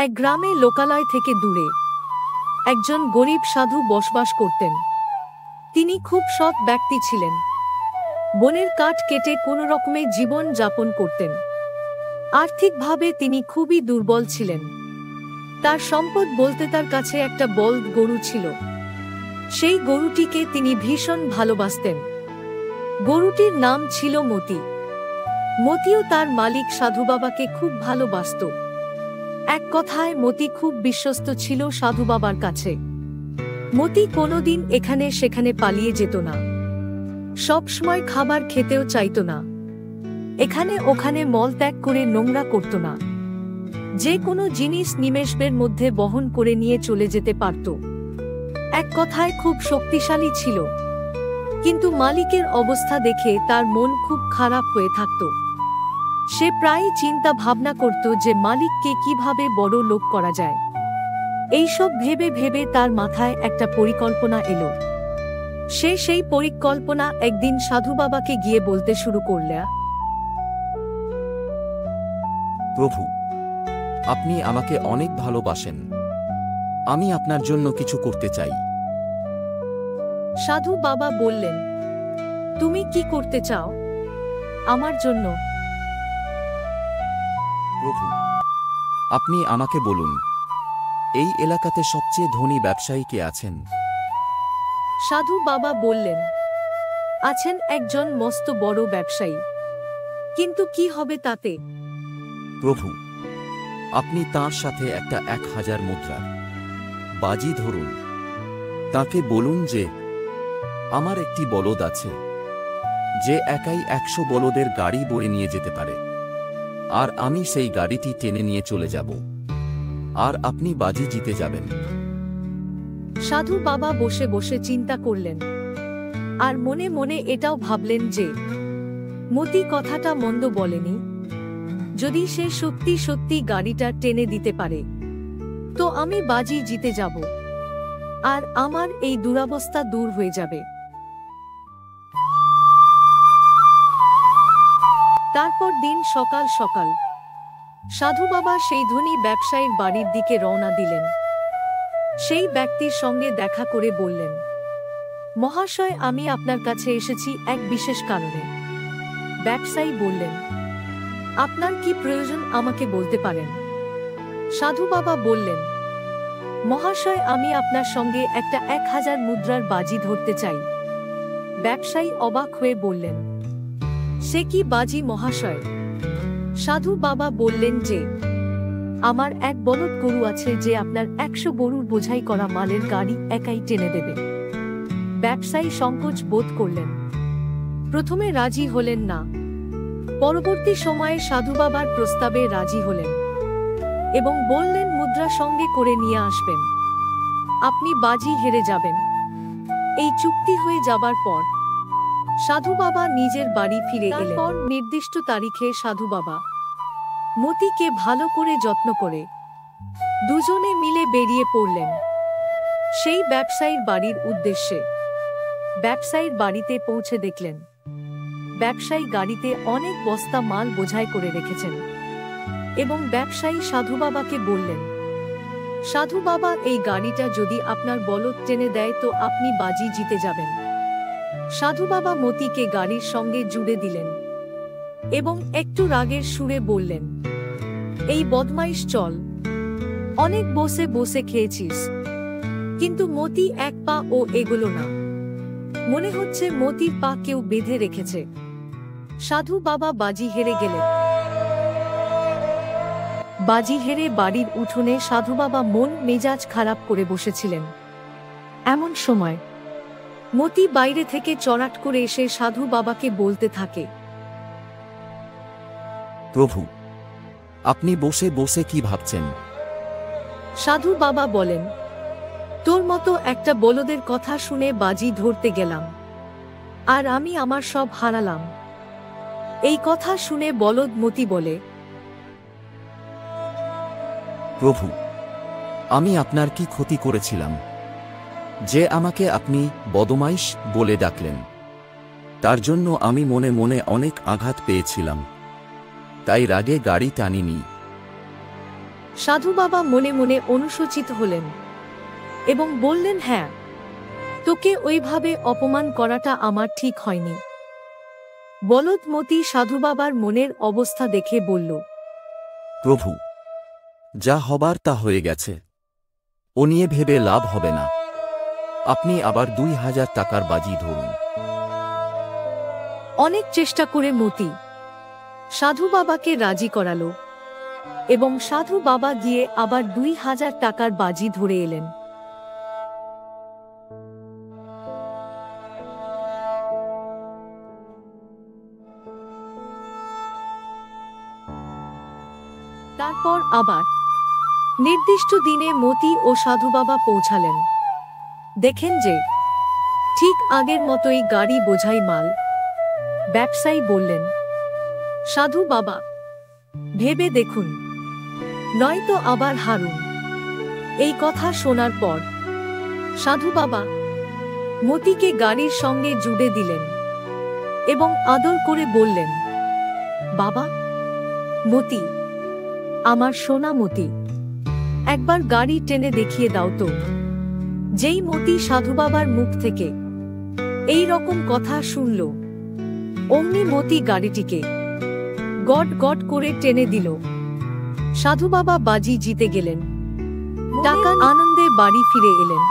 এক গ্রামে লোকালয় থেকে দূরে একজন গরিব সাধু বসবাস করতেন। তিনি খুব সৎ ব্যক্তি ছিলেন। বনের কাঠ কেটে কোনো রকমে জীবন যাপন করতেন। আর্থিকভাবে তিনি খুবই দুর্বল ছিলেন। তার সম্পদ বলতে তার কাছে একটা বলদ গরু ছিল। সেই গরুটিকে তিনি ভীষণ ভালোবাসতেন। গরুটির নাম ছিল মতি। মতিও তার মালিক সাধু বাবাকে খুব ভালোবাসত। এক কথায় মতি খুব বিশ্বস্ত ছিল সাধু বাবার কাছে। মতি কোনোদিন এখানে সেখানে পালিয়ে যেত না। সবসময় খাবার খেতেও চাইত না। এখানে ওখানে মলত্যাগ করে নোংরা করত না। যে কোনো জিনিস নিমেষের মধ্যে বহন করে নিয়ে চলে যেতে পারত। এক কথায় খুব শক্তিশালী ছিল। কিন্তু মালিকের অবস্থা দেখে তার মন খুব খারাপ হয়ে থাকত। সে প্রায়ই চিন্তা ভাবনা করত যে মালিককে কিভাবে বড় লোক করা যায়। এইসব ভেবে ভেবে তার মাথায় একটা পরিকল্পনা এলো। সে সেই পরিকল্পনা একদিন সাধু বাবাকে গিয়ে বলতে শুরু করল। প্রভু, আপনি আমাকে অনেক ভালোবাসেন। আমি আপনার জন্য কিছু করতে চাই। সাধু বাবা বললেন, তুমি কি করতে চাও আমার জন্য? প্রভু, আপনি আমাকে বলুন, এই এলাকাতে সবচেয়ে ধনী ব্যবসায়ী কে আছেন? সাধু বাবা বললেন, আছেন একজন মস্ত বড় ব্যবসায়ী। কিন্তু কি হবে তাতে? প্রভু, আপনি তার সাথে একটা 1000 মুদ্রার বাজি ধরুন। তাকে বলুন যে আমার একটি বলদ আছে, যে একাই 100 বলদের গাড়ি বয়ে নিয়ে যেতে পারে। আর আমি সেই গাড়িটি টেনে নিয়ে চলে যাব, আর আপনি বাজি জিতে যাবেন। সাধু বাবা বসে বসে চিন্তা করলেন, আর মনে মনে এটাও ভাবলেন যে মতি কথাটা মন্দ বলেনি। যদি সে সত্যি সত্যি গাড়িটা টেনে দিতে পারে, তো আমি বাজি জিতে যাব, আর আমার এই দুরবস্থা দূর হয়ে যাবে। তারপর দিন সকাল সকাল সাধু বাবা সেই ধনী ব্যবসায়ীর বাড়ির দিকে রওনা দিলেন। সেই ব্যক্তির সঙ্গে দেখা করে বললেন, মহাশয়, আমি আপনার কাছে এসেছি এক বিশেষ কারণে। ব্যবসায়ী বললেন, আপনার কি প্রয়োজন আমাকে বলতে পারেন? সাধু বাবা বললেন, মহাশয়, আমি আপনার সঙ্গে একটা 1000 মুদ্রার বাজি ধরতে চাই। ব্যবসায়ী অবাক হয়ে বললেন, সে কি বাজি মহাশয়? সাধু বাবা বললেন যে আমার এক বলদ গরু আছে, যে আপনার 100 গরুর বোঝাই করা মালের গাড়ি একাই টেনে দেবে। ব্যবসায়ী সংকোচ বোধ করলেন। প্রথমে রাজি হলেন না। পরবর্তী সময়ে সাধু বাবার প্রস্তাবে রাজি হলেন এবং বললেন, মুদ্রা সঙ্গে করে নিয়ে আসবেন, আপনি বাজি হেরে যাবেন। এই চুক্তি হয়ে যাবার পর সাধু বাবা নিজের বাড়ি ফিরে এলেন। তারপর নির্দিষ্ট তারিখে সাধু বাবা মতিকে ভালো করে যত্ন করে দুজনে মিলে বেরিয়ে পড়লেন সেই ব্যবসায়ীর বাড়ির উদ্দেশ্যে। ব্যবসায়ীর বাড়িতে পৌঁছে দেখলেন ব্যবসায়ী গাড়িতে অনেক বস্তা মাল বোঝাই করে রেখেছেন এবং ব্যবসায়ী সাধু বাবাকে বললেন, সাধু বাবা, এই গাড়িটা যদি আপনার বলদ টেনে দেয় তো আপনি বাজি জিতে যাবেন। সাধু বাবা মতিকে গাড়ির সঙ্গে জুড়ে দিলেন এবং একটু রাগের সুরে বললেন, এই বদমাইশ, চল, অনেক বসে বসে খেয়েছিস। কিন্তু মতি এক পা ও এগোলো না। মনে হচ্ছে মতির পা কেউ বেঁধে রেখেছে। সাধু বাবা বাজি হেরে গেলেন। বাজি হেরে বাড়ির উঠোনে সাধু বাবা মন মেজাজ খারাপ করে বসেছিলেন। এমন সময় মতি বাইরে থেকে চড়াট করে এসে সাধু বাবাকে বলতে থাকে, প্রভু, আপনি বসে বসে কি ভাবছেন? সাধু বাবা বলেন, তোর মতো একটা বলদের কথা শুনে বাজি ধরতে গেলাম, আর আমি আমার সব হারালাম। এই কথা শুনে বলদ মতি বলে, প্রভু, আমি আপনার কি ক্ষতি করেছিলাম যে আমাকে আপনি বদমাইশ বলে ডাকলেন? তার জন্য আমি মনে মনে অনেক আঘাত পেয়েছিলাম, তাই রাগে গাড়ি টানিনি। সাধু বাবা মনে মনে অনুশোচিত হলেন এবং বললেন, হ্যাঁ, তোকে ওইভাবে অপমান করাটা আমার ঠিক হয়নি। বলদ মতি সাধু বাবার মনের অবস্থা দেখে বলল, প্রভু, যা হবার তা হয়ে গেছে, ও নিয়ে ভেবে লাভ হবে না। আপনি আবার 2000 টাকার বাজি ধরুন। অনেক চেষ্টা করে মতি সাধু বাবাকে রাজি করালো এবং সাধু বাবা গিয়ে আবার 2000 টাকার বাজি ধরে এলেন। তারপর আবার নির্দিষ্ট দিনে মতি ও সাধু বাবা পৌঁছালেন। দেখেন যে ঠিক আগের মতোই গাড়ি বোঝাই মাল। ব্যবসায়ী বললেন, সাধু বাবা, ভেবে দেখুন, নয়তো আবার হারুন। এই কথা শোনার পর সাধু বাবা মতিকে গাড়ির সঙ্গে জুড়ে দিলেন এবং আদর করে বললেন, বাবা মতি, আমার সোনা মতি, একবার গাড়ি টেনে দেখিয়ে দাও তো। যেই মতি সাধু বাবার মুখ থেকে এই রকম কথা শুনল, অমনি মতি গাড়িটিকে গট গট করে টেনে দিল। সাধু বাবা বাজি জিতে গেলেন, টাকা আনন্দে বাড়ি ফিরে এলেন।